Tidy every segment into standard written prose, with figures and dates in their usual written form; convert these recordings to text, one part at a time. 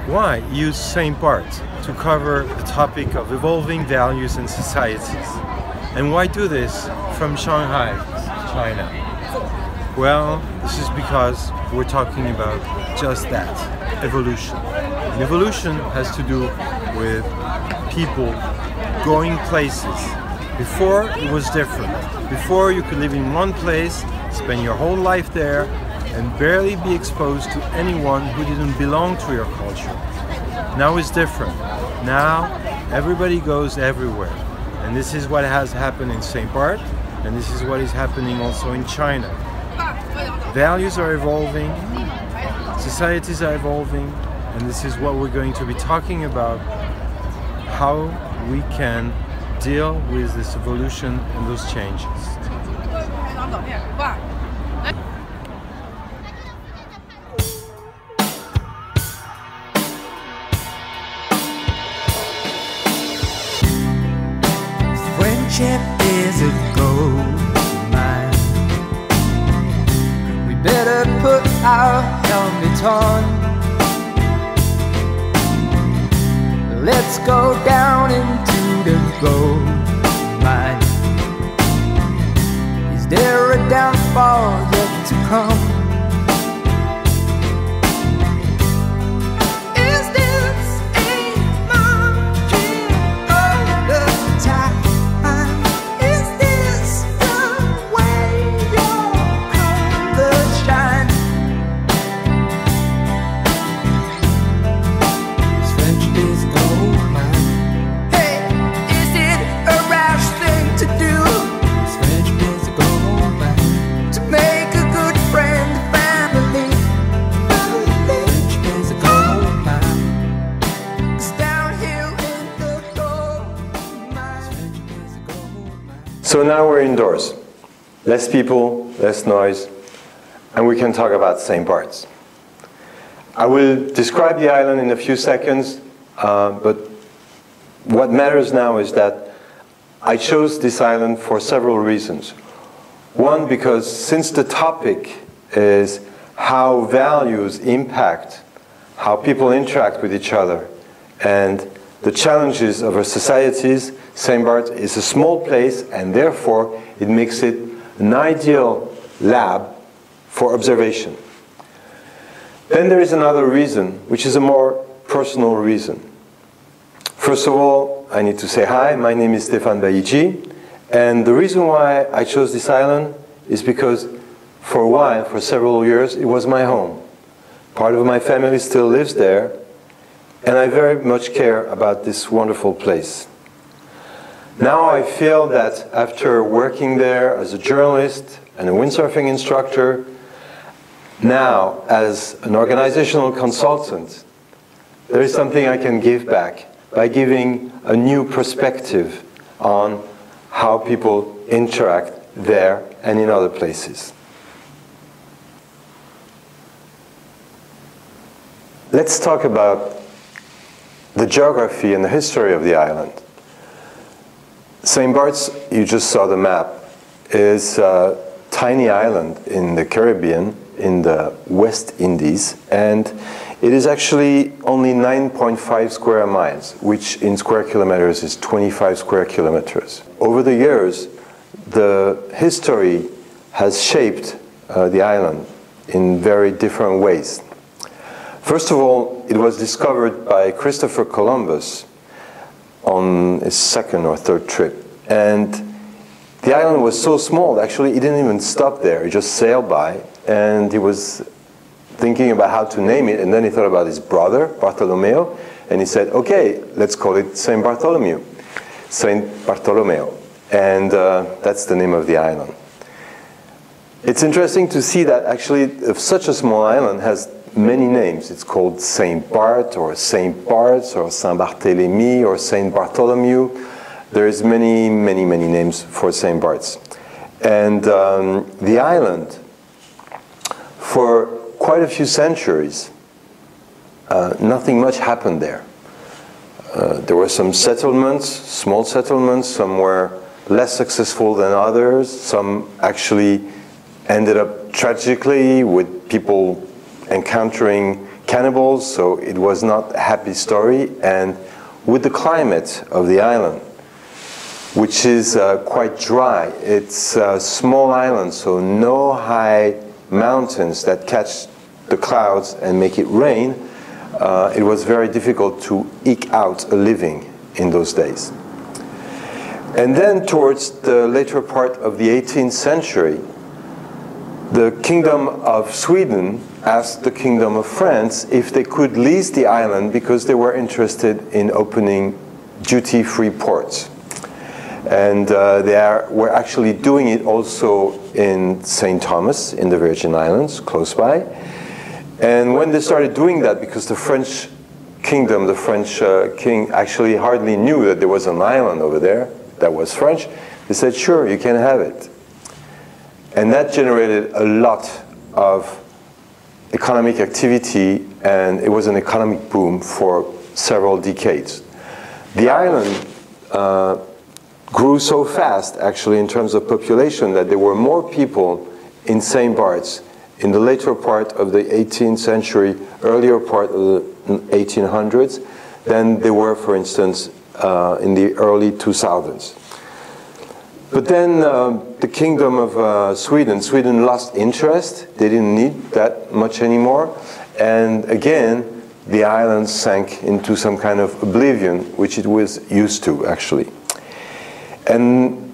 why use St Barts to cover the topic of evolving values and societies? And why do this from Shanghai, China? Well, this is because we're talking about just that, evolution. And evolution has to do with people going places. Before it was different. Before you could live in one place, spend your whole life there, and barely be exposed to anyone who didn't belong to your culture. Now it's different. Now everybody goes everywhere. And this is what has happened in St Barts, and this is what is happening also in China. Values are evolving, societies are evolving, and this is what we're going to be talking about, how we can deal with this evolution and those changes. Friendship is a gold mine. We better put our helmets on. Let's go down into the gold mine. Is there a downfall yet to come? Is this a margin of the time? Is this the way your colors shine? This friendship is gold mine. Hey, is it a rash thing to do? This friendship is a gold mine. To make a good friend, family. Friendship is a gold mine. 'Cause down here in the gold mine. Friendship is a gold mine. So now we're indoors. Less people, less noise, and we can talk about St Barts. I will describe the island in a few seconds, but what matters now is that I chose this island for several reasons. One, because since the topic is how values impact how people interact with each other and the challenges of our societies, St Barts is a small place, and therefore it makes it an ideal lab for observation. Then there is another reason, which is a more personal reason. First of all, I need to say hi. My name is Stephane Baillie-Gee, and the reason why I chose this island is because for a while, for several years, it was my home. Part of my family still lives there, and I very much care about this wonderful place. Now I feel that after working there as a journalist and a windsurfing instructor, now as an organizational consultant, there is something I can give back by giving a new perspective on how people interact there and in other places. Let's talk about the geography and the history of the island. St Barts, you just saw the map, is a tiny island in the Caribbean, in the West Indies, and it is actually only 9.5 square miles, which in square kilometers is 25 square kilometers. Over the years, the history has shaped the island in very different ways. First of all, it was discovered by Christopher Columbus on his second or third trip. And the island was so small, actually, he didn't even stop there. He just sailed by, and he was thinking about how to name it, and then he thought about his brother, Bartholomew, and he said, okay, let's call it St. Bartholomew, St. Bartolomeo. And that's the name of the island. It's interesting to see that actually such a small island has many names. It's called St. Barts or St Barts or Saint Barthélemy or St. Bartholomew. There's many, many, many names for St. Barts. And the island, for quite a few centuries, nothing much happened there. There were some settlements, small settlements. Some were less successful than others. Some actually ended up tragically with people encountering cannibals, so it was not a happy story. And with the climate of the island, which is quite dry, it's a small island, so no high mountains that catch the clouds and make it rain, it was very difficult to eke out a living in those days. And then towards the later part of the 18th century, the Kingdom of Sweden asked the Kingdom of France if they could lease the island because they were interested in opening duty-free ports. And were actually doing it also in St. Thomas in the Virgin Islands, close by. And when they started doing that, because the French kingdom, the French king actually hardly knew that there was an island over there that was French, they said, sure, you can have it. And that generated a lot of economic activity, and it was an economic boom for several decades. The island grew so fast, actually, in terms of population, that there were more people in St. Barts in the later part of the 18th century, earlier part of the 1800s, than there were, for instance, in the early 2000s. But then the Kingdom of Sweden lost interest. They didn't need that much anymore. And again, the island sank into some kind of oblivion, which it was used to, actually. And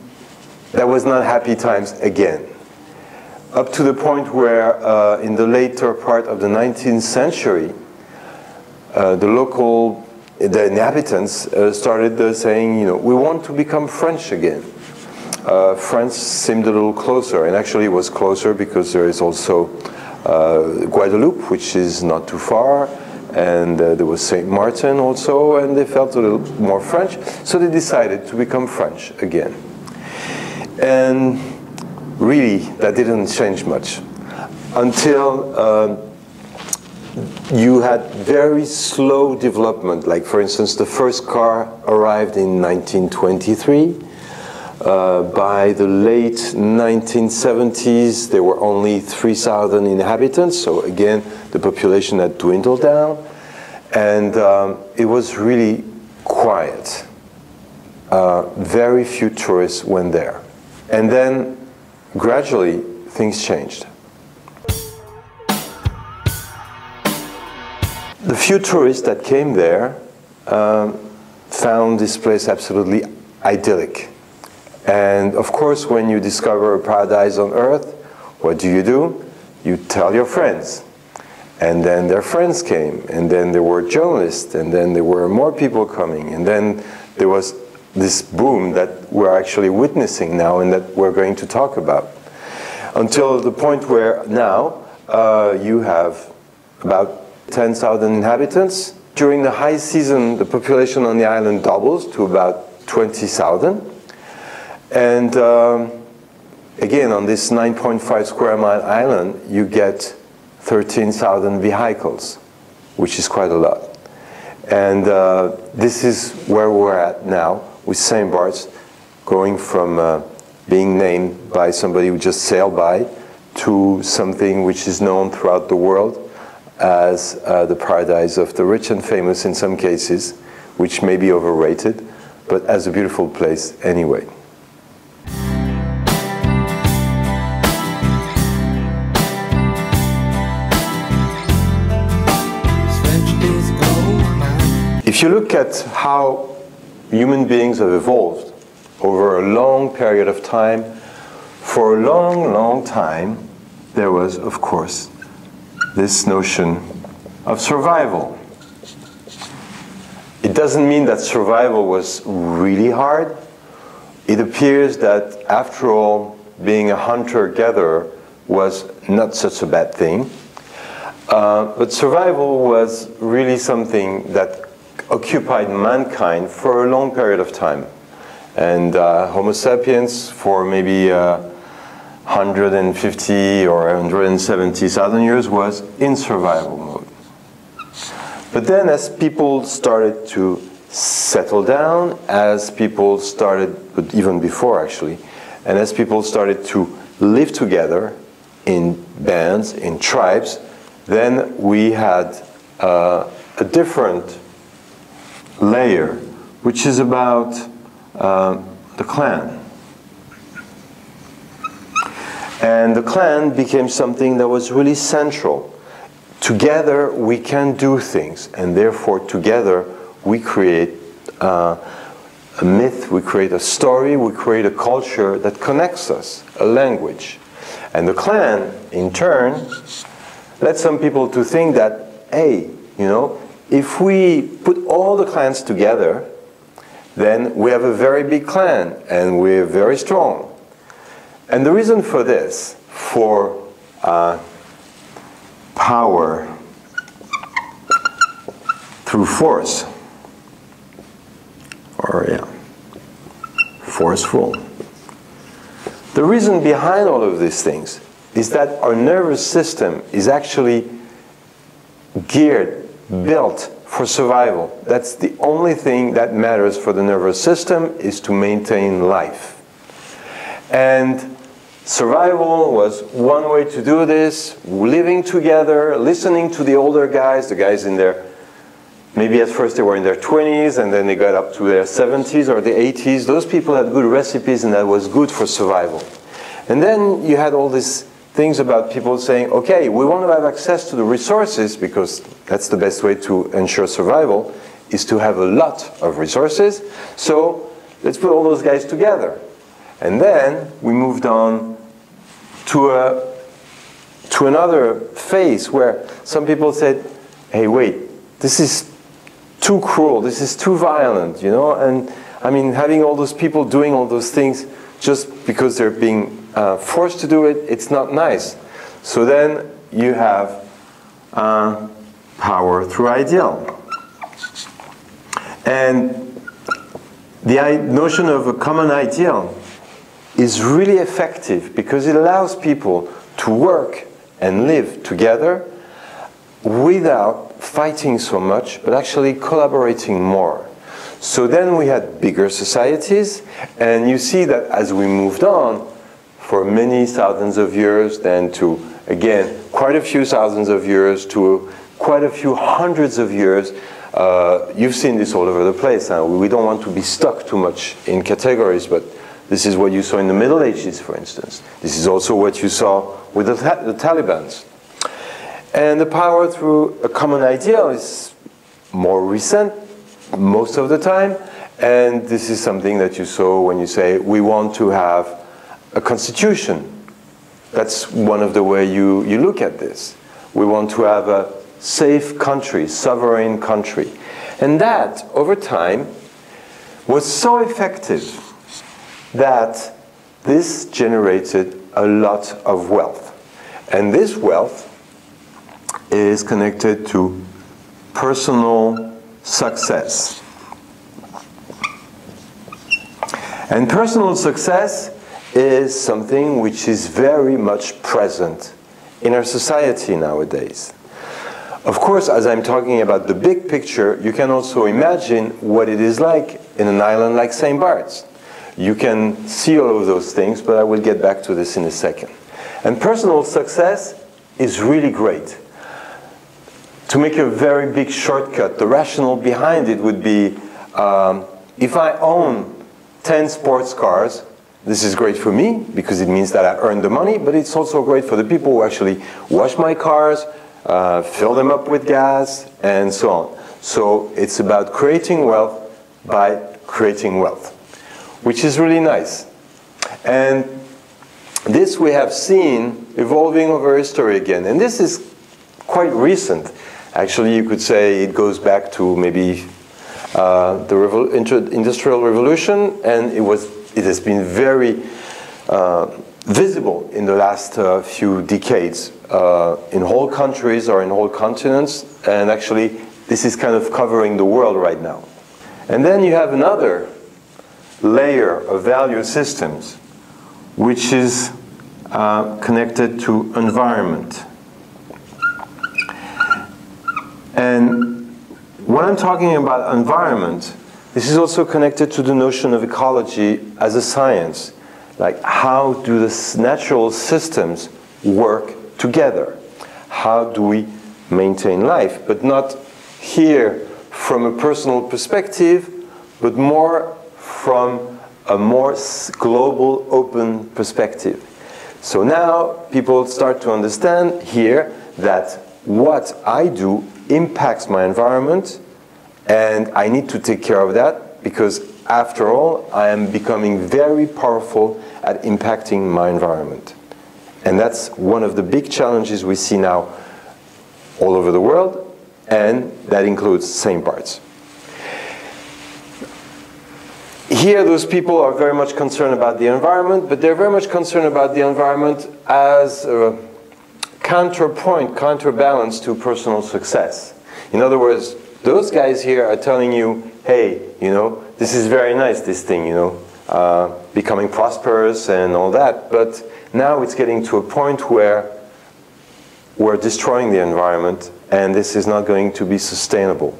that was not happy times again. Up to the point where in the later part of the 19th century, the inhabitants started saying, we want to become French again. France seemed a little closer, and actually it was closer because there is also Guadeloupe, which is not too far, and there was St. Martin also, and they felt a little more French, so they decided to become French again. And really, that didn't change much until you had very slow development. Like, for instance, the first car arrived in 1923. By the late 1970s, there were only 3,000 inhabitants, so again, the population had dwindled down, and it was really quiet. Very few tourists went there. And then, gradually, things changed. The few tourists that came there found this place absolutely idyllic. And of course, when you discover a paradise on earth, what do? You tell your friends. And then their friends came, and then there were journalists, and then there were more people coming, and then there was this boom that we're actually witnessing now and that we're going to talk about. Until the point where now you have about 10,000 inhabitants. During the high season, the population on the island doubles to about 20,000. And again, on this 9.5 square mile island, you get 13,000 vehicles, which is quite a lot. And this is where we're at now with St. Barts, going from being named by somebody who just sailed by to something which is known throughout the world as the paradise of the rich and famous in some cases, which may be overrated, but as a beautiful place anyway. If you look at how human beings have evolved over a long period of time, for a long, long time, there was, of course, this notion of survival. It doesn't mean that survival was really hard. It appears that, after all, being a hunter-gatherer was not such a bad thing. But survival was really something that occupied mankind for a long period of time. And Homo sapiens, for maybe 150 or 170,000 years, was in survival mode. But then as people started to settle down, as people started, but even before actually, and as people started to live together in bands, in tribes, then we had a different layer, which is about the clan. And the clan became something that was really central. Together we can do things, and therefore together we create a myth, we create a story, we create a culture that connects us, a language. And the clan, in turn, led some people to think that, hey, you know, if we put all the clans together, then we have a very big clan, and we're very strong. And the reason for this, for power through force, or yeah, forceful. The reason behind all of these things is that our nervous system is actually geared, built for survival. That's the only thing that matters for the nervous system, is to maintain life. And survival was one way to do this, living together, listening to the older guys, the guys in their, maybe at first they were in their 20s and then they got up to their 70s or the 80s. Those people had good recipes and that was good for survival. And then you had all these things about people saying, okay, we want to have access to the resources because that's the best way to ensure survival, is to have a lot of resources. So let's put all those guys together. And then we moved on to another phase where some people said, hey, wait, this is too cruel, this is too violent, you know? And I mean, having all those people doing all those things just because they're being forced to do it, it's not nice. So then you have power through ideal. And the notion of a common ideal is really effective because it allows people to work and live together without fighting so much, but actually collaborating more. So then we had bigger societies, and you see that as we moved on for many thousands of years, then to, again, quite a few thousands of years, to quite a few hundreds of years, you've seen this all over the place. Now, we don't want to be stuck too much in categories, but this is what you saw in the Middle Ages, for instance. This is also what you saw with the Taliban. And the power through a common ideal is more recent, most of the time. And this is something that you saw when you say, we want to have a constitution. That's one of the ways you look at this. We want to have a safe country, sovereign country. And that, over time, was so effective that this generated a lot of wealth. And this wealth is connected to personal success. And personal success is something which is very much present in our society nowadays. Of course, as I'm talking about the big picture, you can also imagine what it is like in an island like St Barts. You can see all of those things, but I will get back to this in a second. And personal success is really great. To make a very big shortcut, the rationale behind it would be, if I own 10 sports cars, this is great for me because it means that I earn the money, but it's also great for the people who actually wash my cars, fill them up with gas, and so on. So it's about creating wealth by creating wealth, which is really nice. And this we have seen evolving over history again. And this is quite recent. Actually, you could say it goes back to maybe the Industrial Revolution, and it has been very visible in the last few decades in whole countries or in whole continents. And actually, this is kind of covering the world right now. And then you have another layer of value systems, which is connected to environment. And when I'm talking about environment, this is also connected to the notion of ecology as a science. Like, how do the natural systems work together? How do we maintain life, but not here from a personal perspective, but more from a more global, open perspective. So now people start to understand here that what I do impacts my environment, and I need to take care of that, because after all, I am becoming very powerful at impacting my environment. And that's one of the big challenges we see now all over the world, and that includes St. Barts. Here, those people are very much concerned about the environment, but they're very much concerned about the environment as a counterpoint, counterbalance to personal success. In other words, those guys here are telling you, hey, you know, this is very nice, this thing, you know, becoming prosperous and all that, but now it's getting to a point where we're destroying the environment, and this is not going to be sustainable.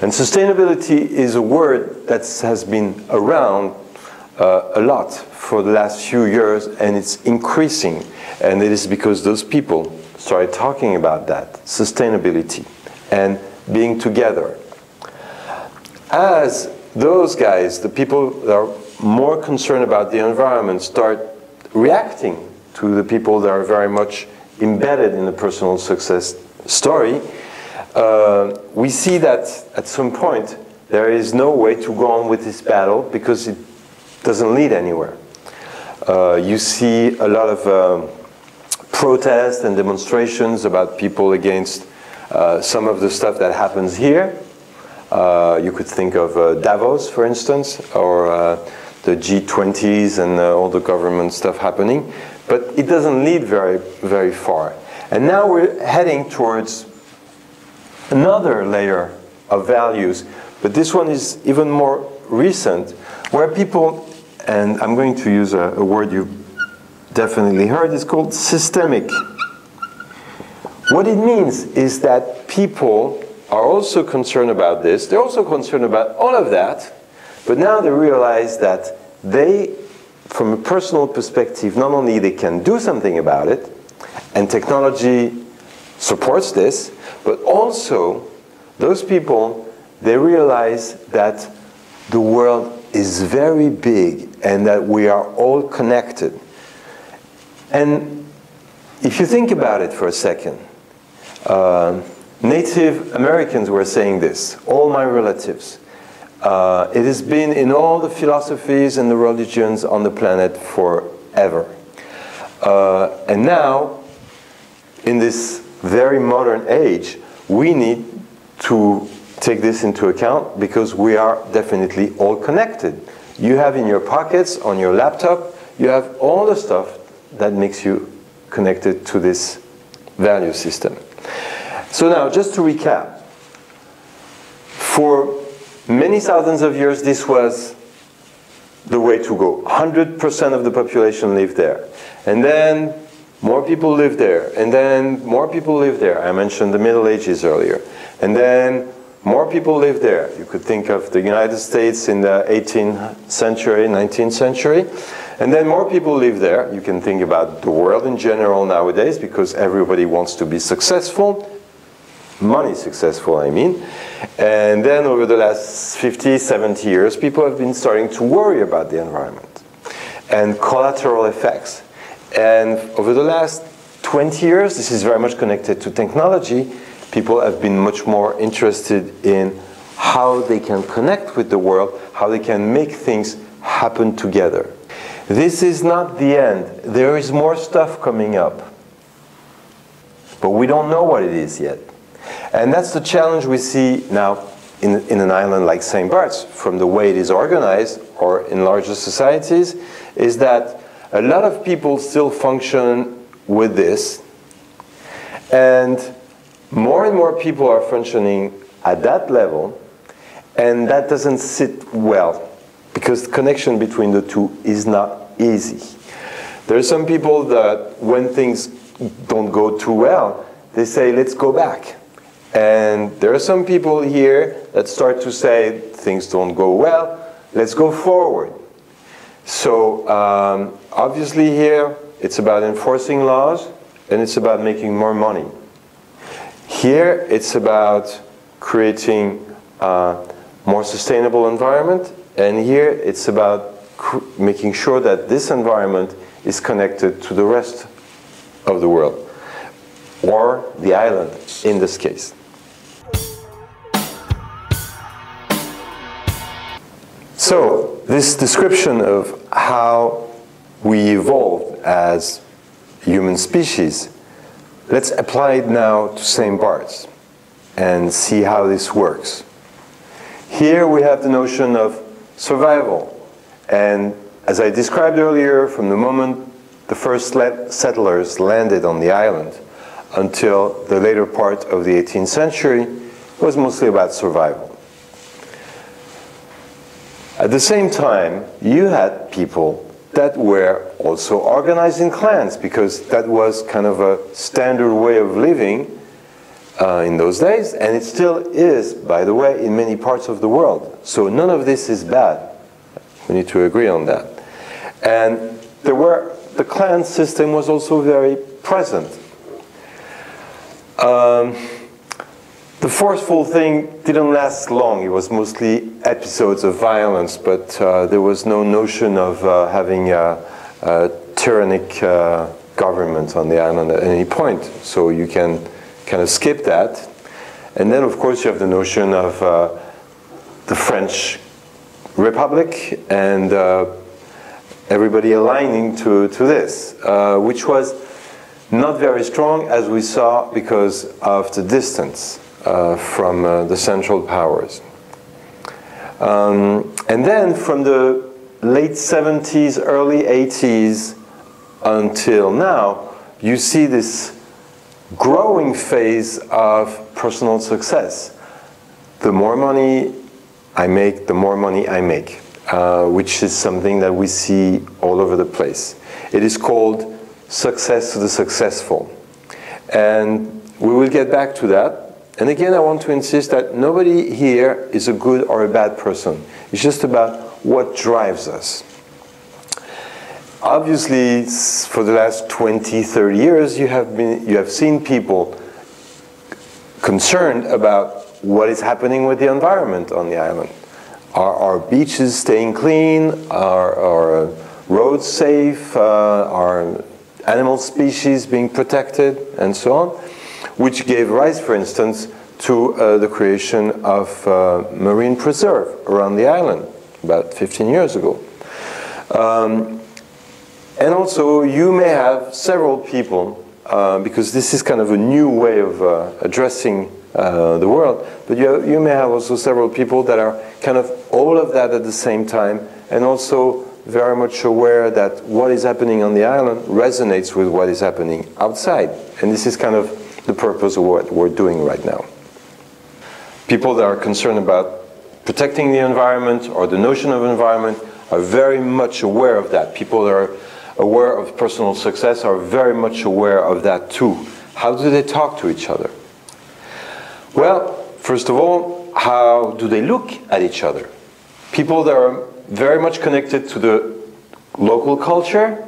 And sustainability is a word that has been around a lot for the last few years, and it's increasing. And it is because those people started talking about that, sustainability, and being together. As those guys, the people that are more concerned about the environment, start reacting to the people that are very much embedded in the personal success story, we see that at some point there is no way to go on with this battle because it doesn't lead anywhere. You see a lot of protests and demonstrations about people against some of the stuff that happens here. You could think of Davos, for instance, or the G20s and all the government stuff happening. But it doesn't lead very far. And now we're heading towards another layer of values, but this one is even more recent, where people, and I'm going to use a word you've definitely heard, it's called systemic. What it means is that people are also concerned about this, they're also concerned about all of that, but now they realize that they, from a personal perspective, not only they can do something about it, and technology supports this, but also those people, they realize that the world is very big and that we are all connected. And if you think about it for a second, Native Americans were saying this, all my relatives. It has been in all the philosophies and the religions on the planet forever. And now, in this very modern age, we need to take this into account because we are definitely all connected. You have in your pockets, on your laptop, you have all the stuff that makes you connected to this value system. So now, just to recap, for many thousands of years, this was the way to go. 100% of the population lived there. And then more people lived there. And then more people lived there. I mentioned the Middle Ages earlier. And then more people lived there. You could think of the United States in the 18th century, 19th century. And then more people live there. You can think about the world in general nowadays because everybody wants to be successful. Money successful, I mean. And then over the last 50, 70 years, people have been starting to worry about the environment and collateral effects. And over the last 20 years, this is very much connected to technology, people have been much more interested in how they can connect with the world, how they can make things happen together. This is not the end. There is more stuff coming up. But we don't know what it is yet. And that's the challenge we see now in an island like St. Barts, from the way it is organized, or in larger societies, is that a lot of people still function with this, and more people are functioning at that level, and that doesn't sit well, because the connection between the two is not easy. There are some people that when things don't go too well, they say, let's go back. And there are some people here that start to say, things don't go well, let's go forward. So obviously here, it's about enforcing laws, and it's about making more money. Here, it's about creating a more sustainable environment, and here it's about making sure that this environment is connected to the rest of the world, or the island in this case. So, this description of how we evolved as human species, let's apply it now to St Barts and see how this works. Here we have the notion of survival, and as I described earlier, from the moment the first settlers landed on the island until the later part of the 18th century, it was mostly about survival. At the same time, you had people that were also organized in clans, because that was kind of a standard way of living in those days, and it still is, by the way, in many parts of the world. So none of this is bad. We need to agree on that. And the clan system was also very present. The forceful thing didn't last long. It was mostly episodes of violence, but there was no notion of having a tyrannic government on the island at any point. So you can kind of skip that. And then, of course, you have the notion of the French Republic and everybody aligning to this, which was not very strong, as we saw, because of the distance from the central powers. And then from the late 70s, early 80s until now, you see this growing phase of personal success. The more money I make, the more money I make, which is something that we see all over the place. It is called success to the successful. And we will get back to that. And again, I want to insist that nobody here is a good or a bad person. It's just about what drives us. Obviously, for the last 20, 30 years, you have seen people concerned about what is happening with the environment on the island. Are our beaches staying clean? Are roads safe? Are animal species being protected? And so on. Which gave rise, for instance, to the creation of marine preserve around the island about 15 years ago. And also, you may have several people, because this is kind of a new way of addressing the world, but you may have also several people that are kind of all of that at the same time, and also very much aware that what is happening on the island resonates with what is happening outside. And this is kind of the purpose of what we're doing right now. People that are concerned about protecting the environment or the notion of environment are very much aware of that. People that are aware of personal success are very much aware of that too. How do they talk to each other? Well, first of all, how do they look at each other? People that are very much connected to the local culture,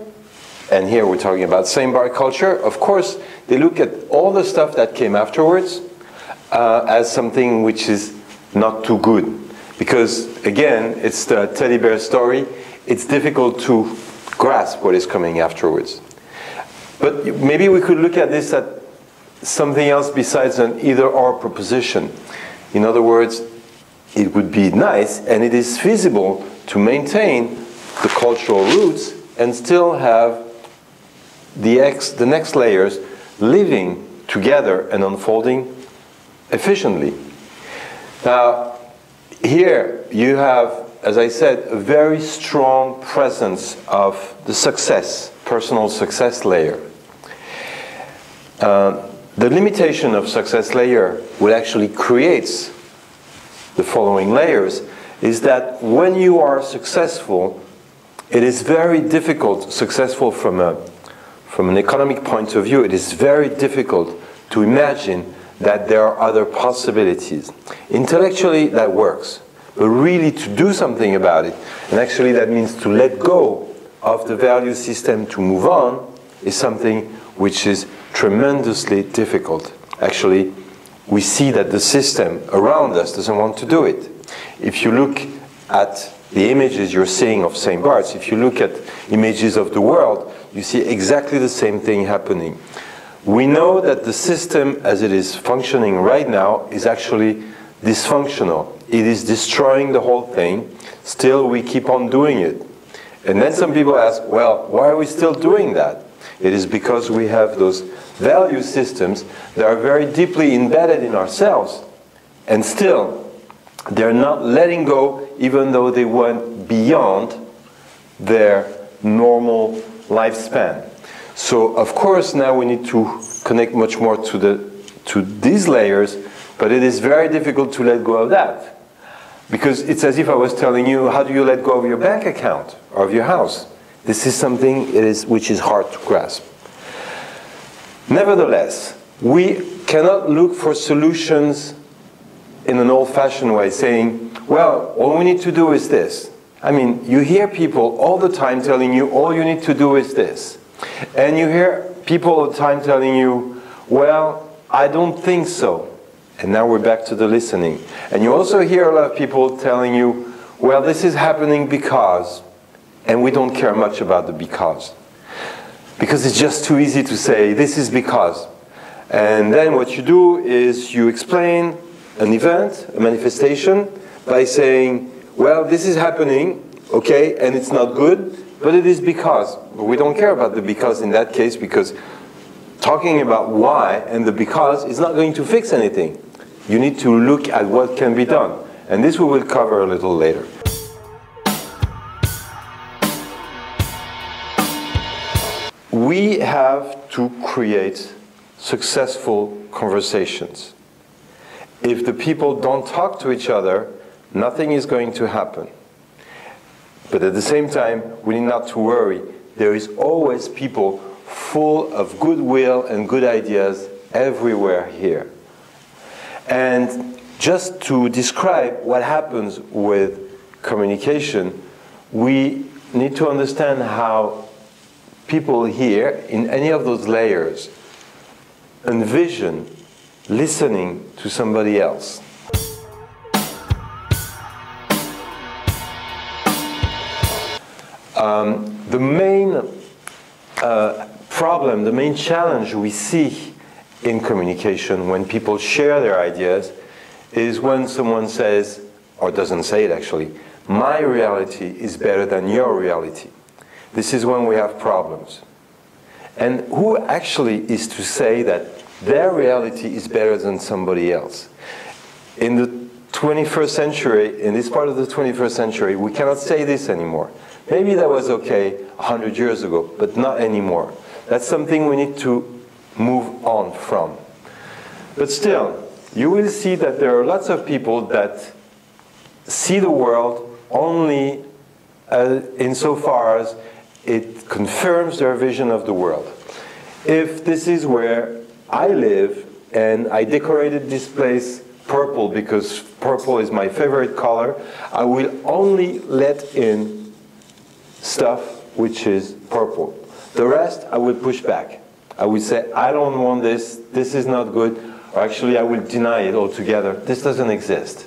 and here we're talking about St Barts culture, of course, they look at all the stuff that came afterwards as something which is not too good. Because, again, it's the teddy bear story. It's difficult to grasp what is coming afterwards. But maybe we could look at this at something else besides an either-or proposition. In other words, it would be nice, and it is feasible, to maintain the cultural roots and still have the next layers living together and unfolding efficiently. Now, here you have, as I said, a very strong presence of the success, personal success layer. The limitation of success layer, what actually creates the following layers, is that when you are successful, it is very difficult, successful from an economic point of view, it is very difficult to imagine that there are other possibilities. Intellectually, that works. But really to do something about it, and actually that means to let go of the value system to move on, is something which is tremendously difficult. Actually, we see that the system around us doesn't want to do it. If you look at the images you're seeing of St. Barts, if you look at images of the world, you see exactly the same thing happening. We know that the system as it is functioning right now is actually dysfunctional. It is destroying the whole thing. Still, we keep on doing it. And then some people ask, well, why are we still doing that? It is because we have those value systems that are very deeply embedded in ourselves. And still, they're not letting go, even though they went beyond their normal lifespan. So, of course, now we need to connect much more to these layers, but it is very difficult to let go of that. Because it's as if I was telling you, how do you let go of your bank account or of your house? This is something which is hard to grasp. Nevertheless, we cannot look for solutions in an old-fashioned way, saying, well, all we need to do is this. I mean, you hear people all the time telling you, all you need to do is this. And you hear people all the time telling you, well, I don't think so. And now we're back to the listening. And you also hear a lot of people telling you, well, this is happening because, and we don't care much about the because. Because it's just too easy to say, this is because. And then what you do is you explain an event, a manifestation, by saying, well, this is happening, okay, and it's not good, but it is because. But we don't care about the because in that case, because talking about why and the because is not going to fix anything. You need to look at what can be done. And this we will cover a little later. We have to create successful conversations. If the people don't talk to each other, nothing is going to happen. But at the same time, we need not to worry. There is always people full of goodwill and good ideas everywhere here. And just to describe what happens with communication, we need to understand how people here, in any of those layers, envision listening to somebody else. The main problem, the main challenge we see in communication when people share their ideas is when someone says, or doesn't say it actually, my reality is better than your reality. This is when we have problems. And who actually is to say that their reality is better than somebody else? In the 21st century, in this part of the 21st century, we cannot say this anymore. Maybe that was okay 100 years ago, but not anymore. That's something we need to move on from. But still, you will see that there are lots of people that see the world only insofar as it confirms their vision of the world. If this is where I live and I decorated this place purple because purple is my favorite color, I will only let in stuff which is purple. The rest I will push back. I will say, I don't want this, this is not good, or actually I will deny it altogether. This doesn't exist.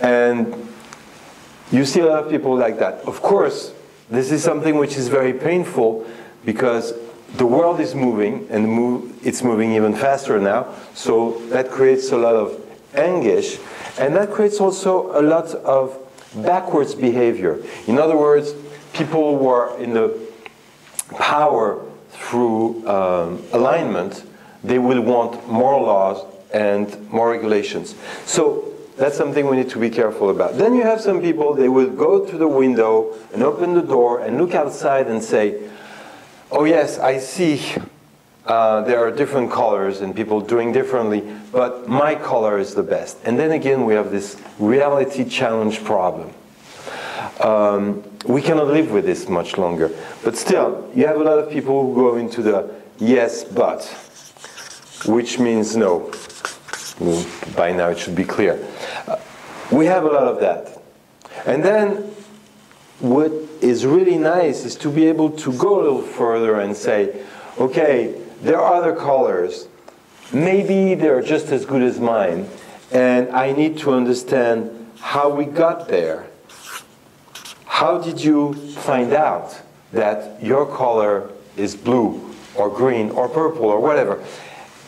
And you see a lot of people like that. Of course, this is something which is very painful because the world is moving, and it's moving even faster now, so that creates a lot of anguish, and that creates also a lot of backwards behavior. In other words, people who are in the power through alignment, they will want more laws and more regulations. So that's something we need to be careful about. Then you have some people, they will go to the window and open the door and look outside and say, oh yes, I see there are different colors and people doing differently, but my color is the best. And then again, we have this reality challenge problem. We cannot live with this much longer. But still, you have a lot of people who go into the yes, but, which means no. By now it should be clear. We have a lot of that. And then what is really nice is to be able to go a little further and say, okay, there are other colors, maybe they're just as good as mine, and I need to understand how we got there. How did you find out that your color is blue or green or purple or whatever?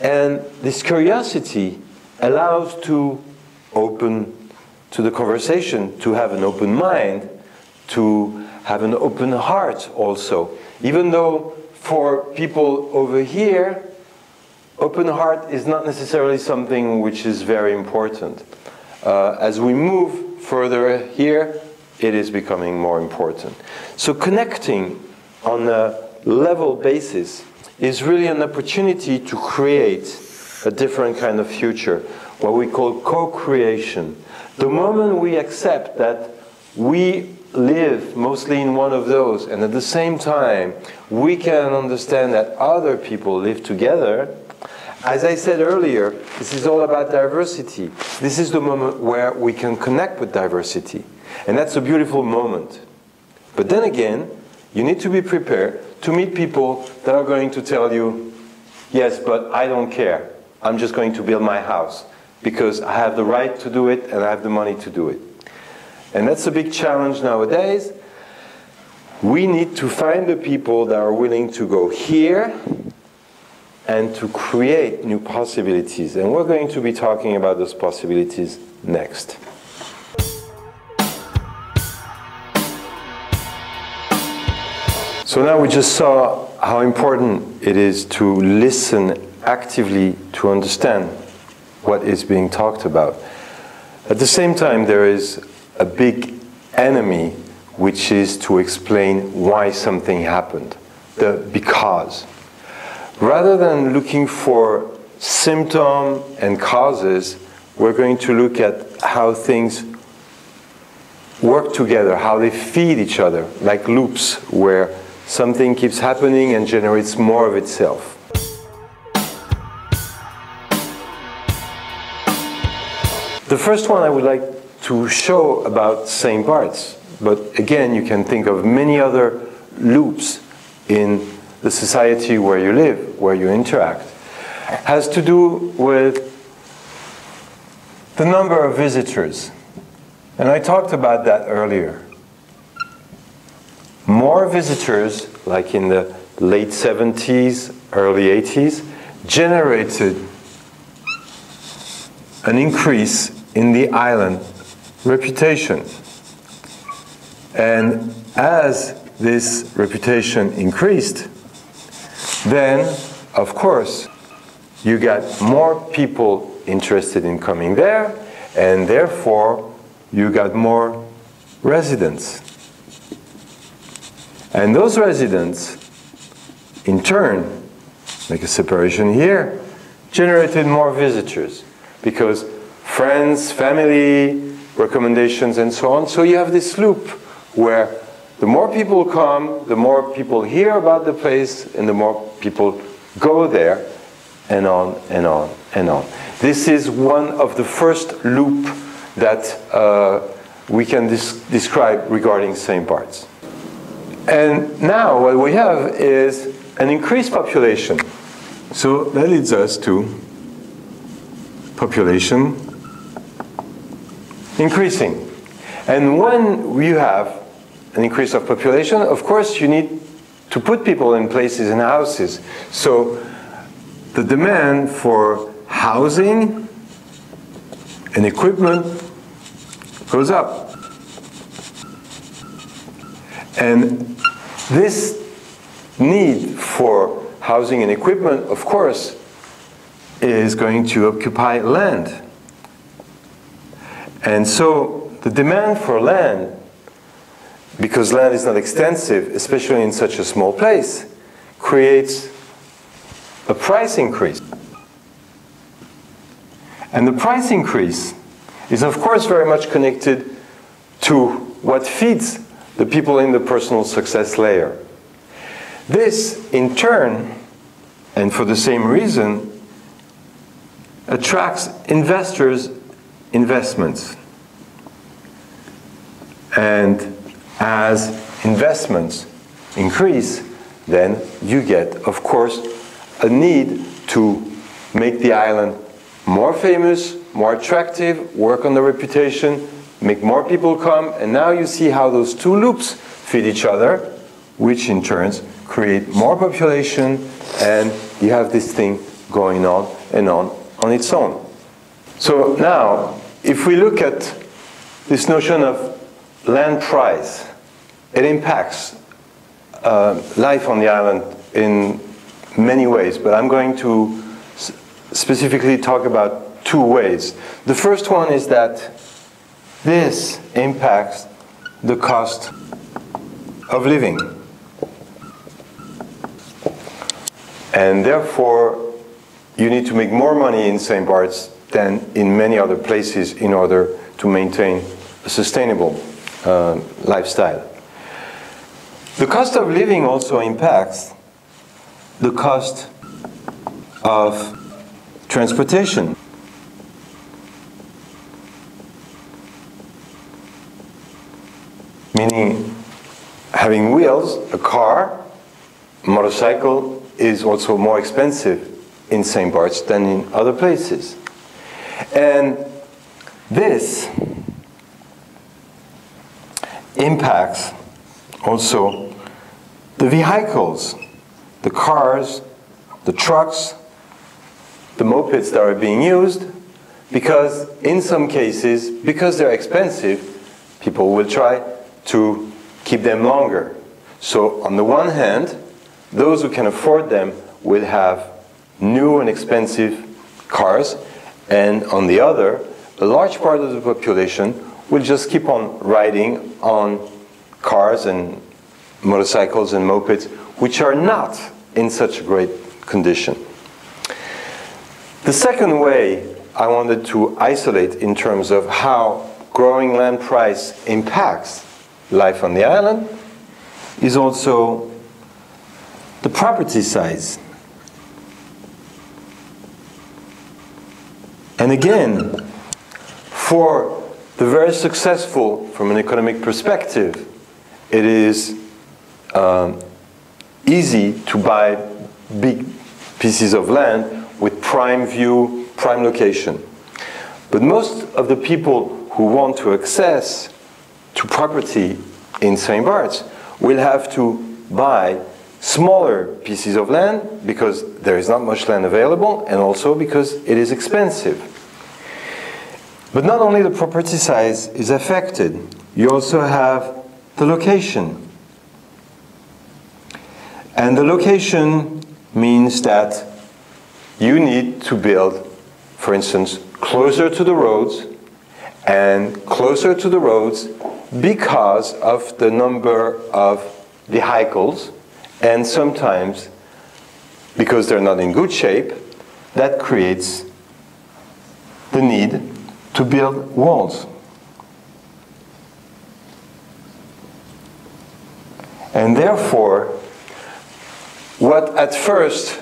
And this curiosity allows to open to the conversation, to have an open mind, to have an open heart also. Even though for people over here, open heart is not necessarily something which is very important. As we move further here, it is becoming more important. So connecting on a level basis is really an opportunity to create a different kind of future, what we call co-creation. The moment we accept that we live mostly in one of those, and at the same time we can understand that other people live together, as I said earlier, this is all about diversity. This is the moment where we can connect with diversity. And that's a beautiful moment. But then again, you need to be prepared to meet people that are going to tell you, yes, but I don't care. I'm just going to build my house because I have the right to do it and I have the money to do it. And that's a big challenge nowadays. We need to find the people that are willing to go here and to create new possibilities. And we're going to be talking about those possibilities next. So now we just saw how important it is to listen actively to understand what is being talked about. At the same time, there is a big enemy, which is to explain why something happened, the because. Rather than looking for symptoms and causes, we're going to look at how things work together, how they feed each other, like loops, where something keeps happening and generates more of itself. The first one I would like to show about St Barts, but again, you can think of many other loops in the society where you live, where you interact, has to do with the number of visitors. And I talked about that earlier. More visitors, like in the late 70s, early 80s, generated an increase in the island reputation. And as this reputation increased, then, of course, you got more people interested in coming there, and therefore, you got more residents. And those residents, in turn, make a separation here, generated more visitors, because friends, family, recommendations, and so on. So you have this loop where the more people come, the more people hear about the place, and the more people go there, and on and on and on. This is one of the first loop that we can describe regarding St. Barts. And now what we have is an increased population. So that leads us to population increasing. And when you have an increase of population, of course you need to put people in places and houses. So the demand for housing and equipment goes up. And this need for housing and equipment, of course, is going to occupy land. And so the demand for land, because land is not extensive, especially in such a small place, creates a price increase. And the price increase is, of course, very much connected to what feeds the people in the personal success layer. This, in turn, and for the same reason, attracts investors' investments. And as investments increase, then you get, of course, a need to make the island more famous, more attractive, work on the reputation, make more people come, and now you see how those two loops feed each other, which in turn create more population, and you have this thing going on and on its own. So now, if we look at this notion of land price, it impacts life on the island in many ways, but I'm going to specifically talk about two ways. The first one is that this impacts the cost of living. And therefore, you need to make more money in St Barts than in many other places in order to maintain a sustainable lifestyle. The cost of living also impacts the cost of transportation. Meaning, having wheels, a car, motorcycle is also more expensive in St Barts than in other places. And this impacts also the vehicles, the cars, the trucks, the mopeds that are being used, because in some cases, because they're expensive, people will try to keep them longer. So on the one hand, those who can afford them will have new and expensive cars, and on the other, a large part of the population will just keep on riding on cars and motorcycles and mopeds, which are not in such a great condition. The second way I wanted to isolate in terms of how growing land price impacts life on the island is also the property size. And again, for the very successful, from an economic perspective, it is easy to buy big pieces of land with prime view, prime location. But most of the people who want to access to property in St Barts will have to buy smaller pieces of land because there is not much land available, and also because it is expensive. But not only the property size is affected, you also have the location. And the location means that you need to build, for instance, closer to the roads, and closer to the roads because of the number of vehicles, and sometimes because they're not in good shape, that creates the need to build walls. And therefore, what at first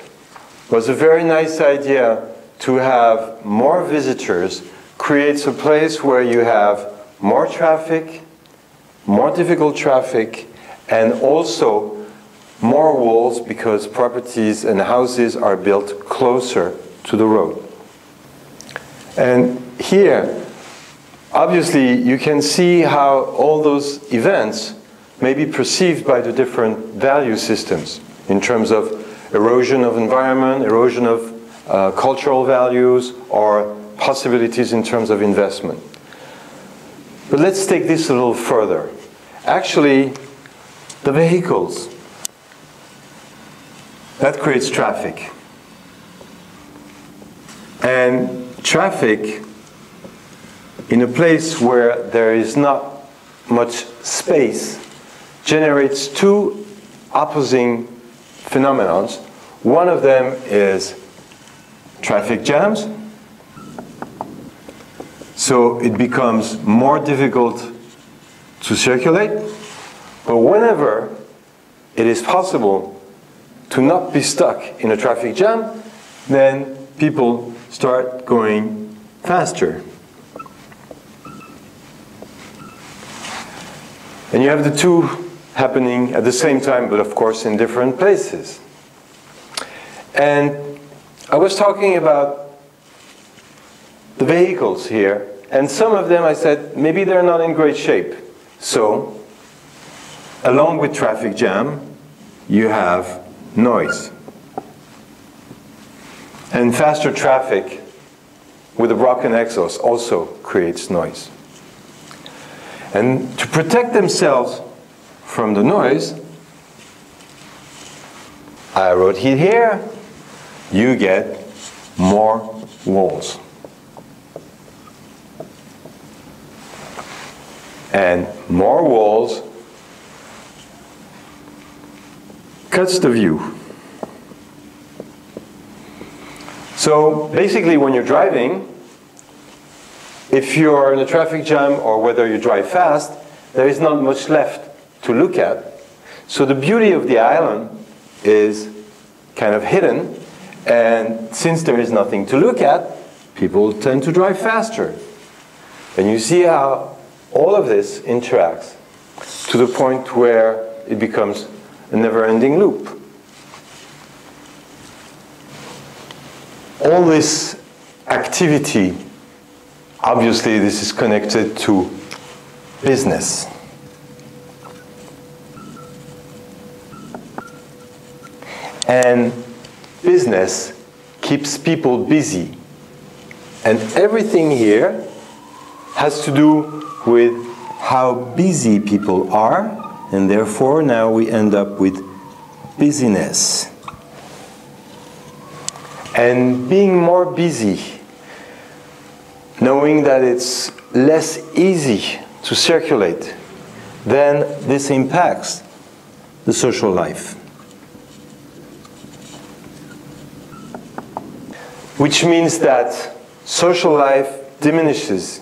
was a very nice idea to have more visitors creates a place where you have more traffic, more difficult traffic, and also more walls because properties and houses are built closer to the road. And here, obviously, you can see how all those events may be perceived by the different value systems in terms of erosion of environment, erosion of cultural values, or possibilities in terms of investment. But let's take this a little further. Actually, the vehicles, that creates traffic. And traffic in a place where there is not much space generates two opposing phenomena. One of them is traffic jams. So it becomes more difficult to circulate. But whenever it is possible to not be stuck in a traffic jam, then people start going faster. And you have the two happening at the same time, but of course in different places. And I was talking about the vehicles here, and some of them I said maybe they're not in great shape. So, along with traffic jam, you have noise. And faster traffic with a broken exhaust also creates noise. And to protect themselves from the noise, I wrote it here, you get more walls. And more walls cuts the view. So basically when you're driving, if you're in a traffic jam or whether you drive fast, there is not much left to look at. So the beauty of the island is kind of hidden, and since there is nothing to look at, people tend to drive faster. And you see how all of this interacts to the point where it becomes a never-ending loop. All this activity, obviously this is connected to business. And business keeps people busy. And everything here has to do with how busy people are, and therefore now we end up with busyness. And being more busy, knowing that it's less easy to circulate, then this impacts the social life. Which means that social life diminishes.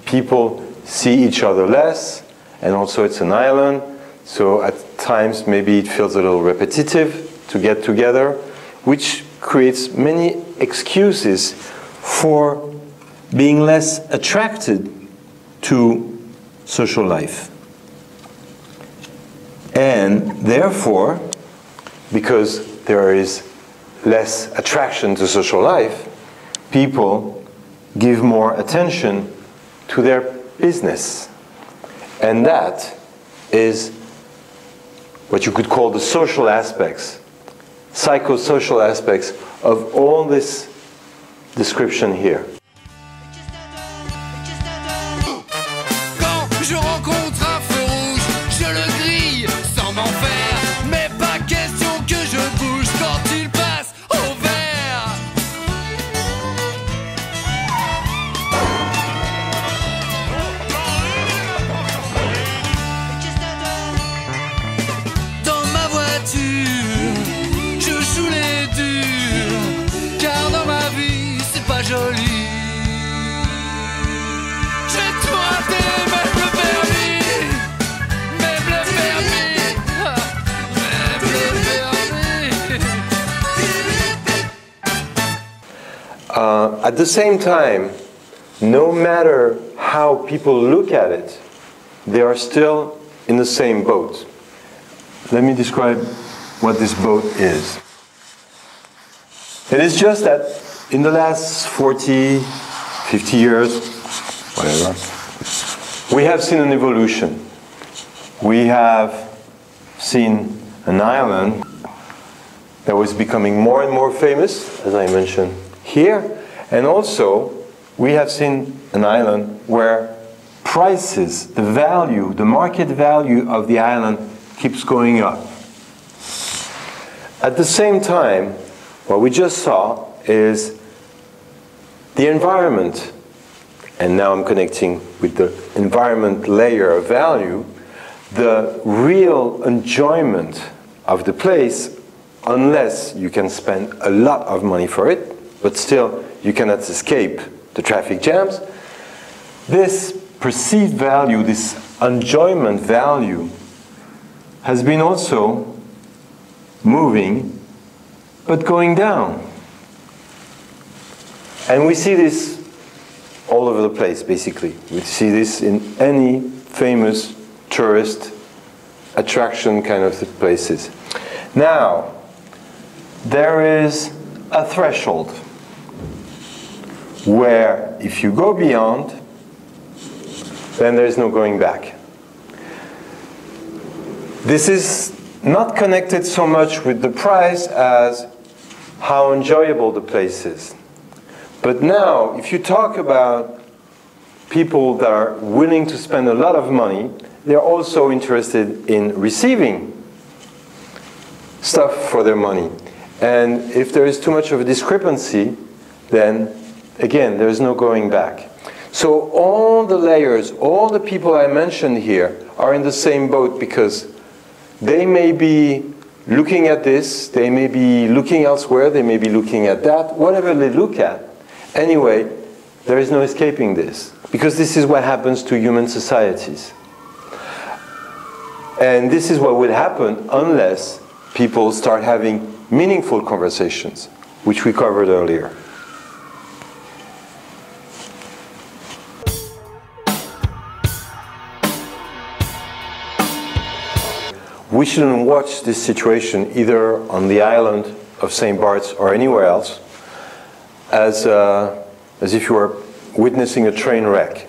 People see each other less, and also it's an island, so at times maybe it feels a little repetitive to get together, which creates many excuses for being less attracted to social life. And therefore, because there is less attraction to social life, people give more attention to their business. And that is what you could call the social aspects, psychosocial aspects of all this description here. Quand je rencontre un feu rouge, je le grille sans m'en faire. Mais pas question que je bouge quand il passe au vert. Dans ma voiture, je joue les durs, car dans ma vie c'est pas joli. J'ai tout raté, même le permis, même le permis, même le permis. At the same time, no matter how people look at it, they are still in the same boat. Let me describe what this boat is. It is just that in the last 40, 50 years, whatever, we have seen an evolution. We have seen an island that was becoming more and more famous, as I mentioned here, and also we have seen an island where prices, the value, the market value of the island keeps going up. At the same time, what we just saw is the environment, and now I'm connecting with the environment layer of value, the real enjoyment of the place, unless you can spend a lot of money for it, but still you cannot escape the traffic jams. This perceived value, this enjoyment value, has been also moving, but going down. And we see this all over the place, basically. We see this in any famous tourist attraction kind of places. Now, there is a threshold where if you go beyond, then there is no going back. This is not connected so much with the price as how enjoyable the place is. But now, if you talk about people that are willing to spend a lot of money, they're also interested in receiving stuff for their money. And if there is too much of a discrepancy, then again, there's no going back. So all the layers, all the people I mentioned here are in the same boat, because they may be looking at this, they may be looking elsewhere, they may be looking at that, whatever they look at. Anyway, there is no escaping this, because this is what happens to human societies. And this is what will happen unless people start having meaningful conversations, which we covered earlier. We shouldn't watch this situation either on the island of St Barts or anywhere else as if you were witnessing a train wreck.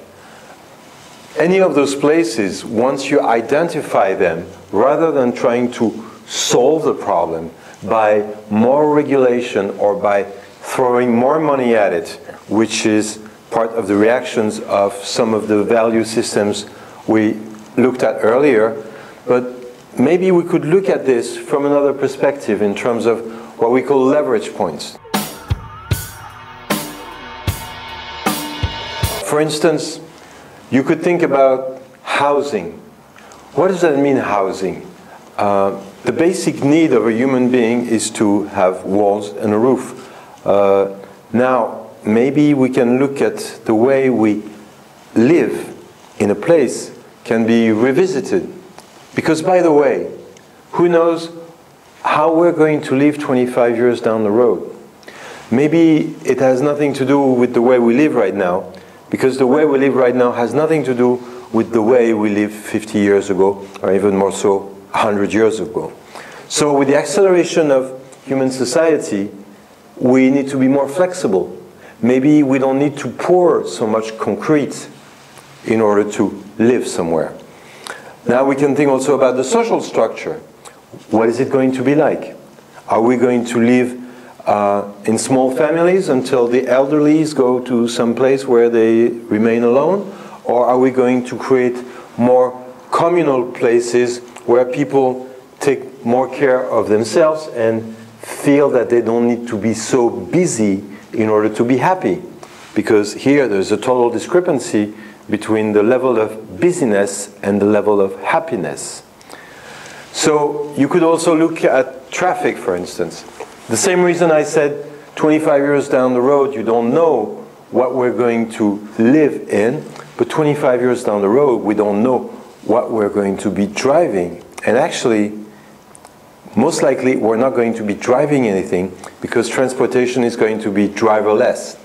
Any of those places, once you identify them, rather than trying to solve the problem by more regulation or by throwing more money at it, which is part of the reactions of some of the value systems we looked at earlier, but maybe we could look at this from another perspective in terms of what we call leverage points. For instance, you could think about housing. What does that mean, housing? The basic need of a human being is to have walls and a roof. Now, maybe we can look at the way we live in a place can be revisited. Because, by the way, who knows how we're going to live 25 years down the road? Maybe it has nothing to do with the way we live right now, because the way we live right now has nothing to do with the way we lived 50 years ago, or even more so, 100 years ago. So with the acceleration of human society, we need to be more flexible. Maybe we don't need to pour so much concrete in order to live somewhere. Now we can think also about the social structure. What is it going to be like? Are we going to live in small families until the elderlies go to some place where they remain alone? Or are we going to create more communal places where people take more care of themselves and feel that they don't need to be so busy in order to be happy? Because here there's a total discrepancy between the level of busyness and the level of happiness. So you could also look at traffic, for instance. The same reason I said 25 years down the road you don't know what we're going to live in, but 25 years down the road we don't know what we're going to be driving. And actually, most likely we're not going to be driving anything, because transportation is going to be driverless.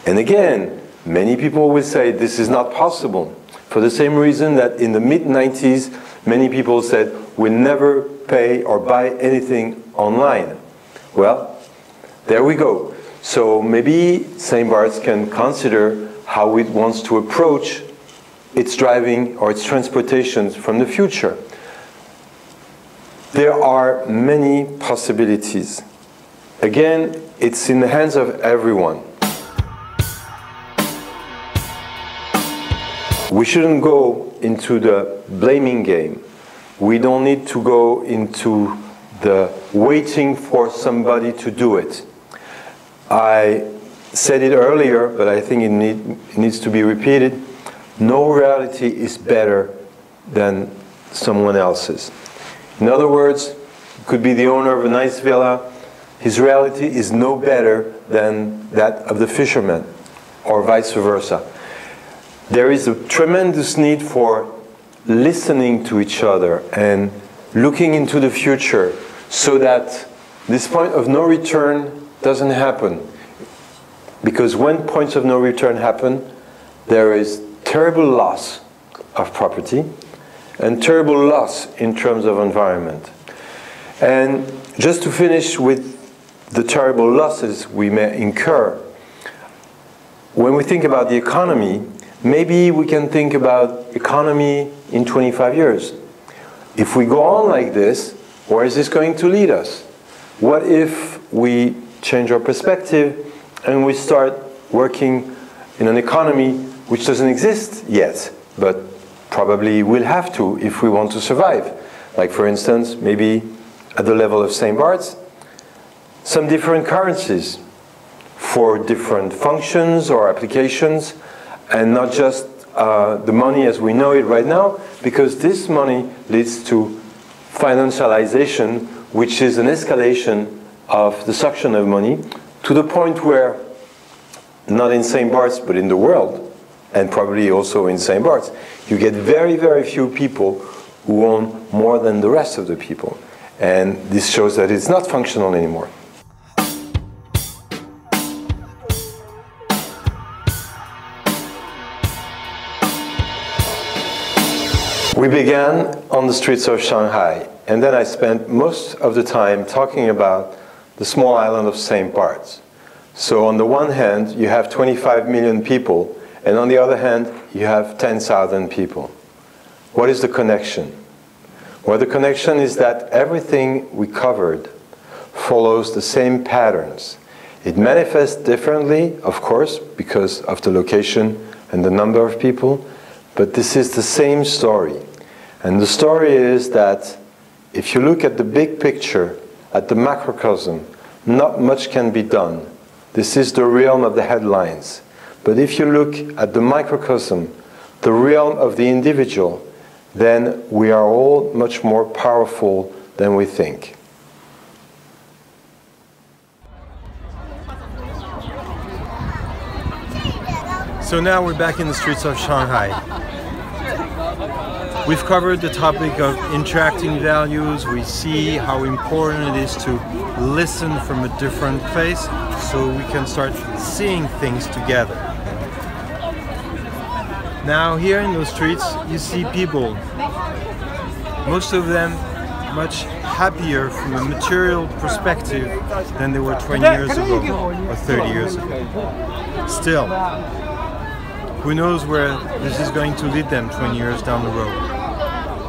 And again, many people will say this is not possible, for the same reason that in the mid-90s many people said we'll never pay or buy anything online. Well, there we go. So maybe St Barts can consider how it wants to approach its driving or its transportation from the future. There are many possibilities. Again, it's in the hands of everyone. We shouldn't go into the blaming game. We don't need to go into the waiting for somebody to do it. I said it earlier, but I think it needs to be repeated. No reality is better than someone else's. In other words, it could be the owner of a nice villa. His reality is no better than that of the fisherman, or vice versa. There is a tremendous need for listening to each other and looking into the future so that this point of no return doesn't happen. Because when points of no return happen, there is terrible loss of property and terrible loss in terms of environment. And just to finish with the terrible losses we may incur. When we think about the economy, maybe we can think about economy in 25 years. If we go on like this, where is this going to lead us? What if we change our perspective and we start working in an economy which doesn't exist yet, but probably will have to if we want to survive? Like, for instance, maybe at the level of St Barts, some different currencies for different functions or applications, and not just the money as we know it right now, because this money leads to financialization, which is an escalation of the suction of money to the point where, not in St Barts, but in the world, and probably also in St Barts, you get very, very few people who own more than the rest of the people. And this shows that it's not functional anymore. We began on the streets of Shanghai, and then I spent most of the time talking about the small island of St Barts. So on the one hand, you have 25 million people, and on the other hand, you have 10,000 people. What is the connection? Well, the connection is that everything we covered follows the same patterns. It manifests differently, of course, because of the location and the number of people, but this is the same story. And the story is that if you look at the big picture, at the macrocosm, not much can be done. This is the realm of the headlines. But if you look at the microcosm, the realm of the individual, then we are all much more powerful than we think. So now we're back in the streets of Shanghai. We've covered the topic of interacting values. We see how important it is to listen from a different place so we can start seeing things together. Now here in those streets you see people, most of them much happier from a material perspective than they were 20 years ago or 30 years ago. Still, who knows where this is going to lead them 20 years down the road.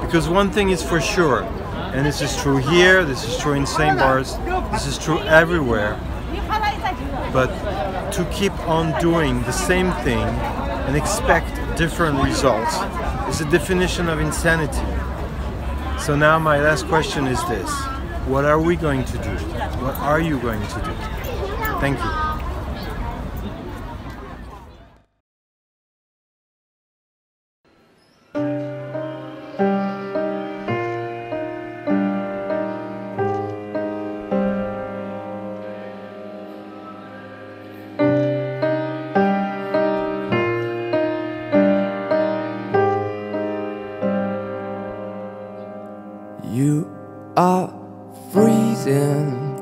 Because one thing is for sure, and this is true here, this is true in St Barts, this is true everywhere, but to keep on doing the same thing and expect different results is a definition of insanity. So now my last question is this: what are we going to do? What are you going to do? Thank you. You are freezing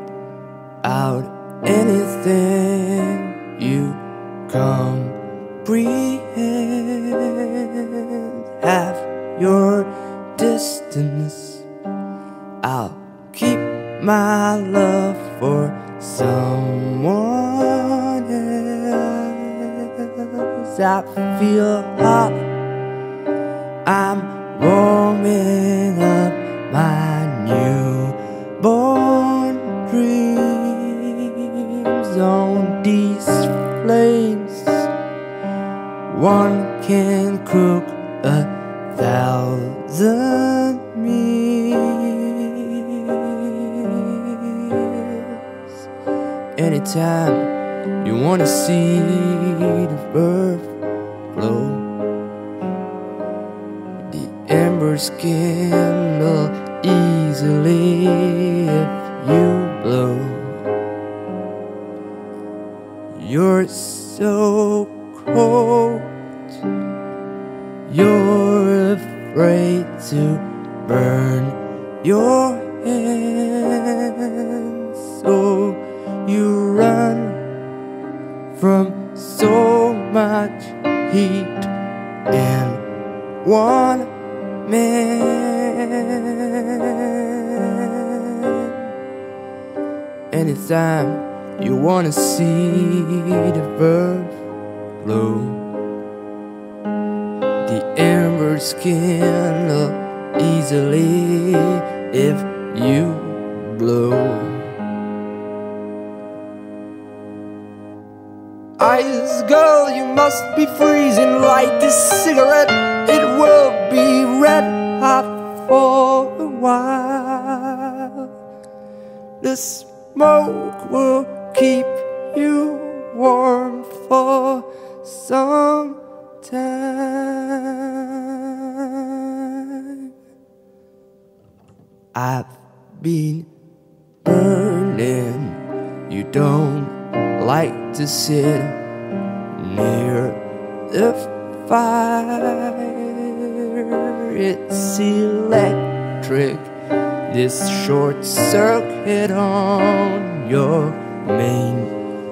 out anything you comprehend. Have your distance. I'll keep my love for someone else. I feel hot. I'm warming up my newborn dreams. On these flames, one can cook 1,000 meals. Anytime you wanna see the earth glow, the embers kindle easily if you blow. You're so cold, you're afraid to burn your hands, so you run from so much heat in one man. Anytime you wanna see the verb glow, the embers kindle easily if you blow. Ice girl, you must be freezing. Light this cigarette, it will be red hot for a while. The smoke will keep you warm for some time. I've been burning. You don't like to sit near the fire. It's electric, this short circuit on your main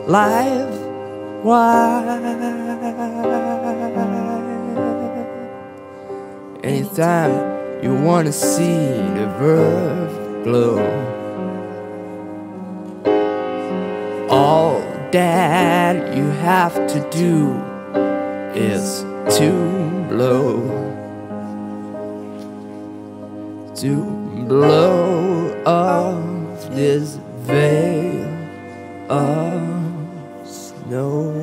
live wire. Anytime you wanna see the verve glow, all that you have to do is to blow. To blow off this veil of snow.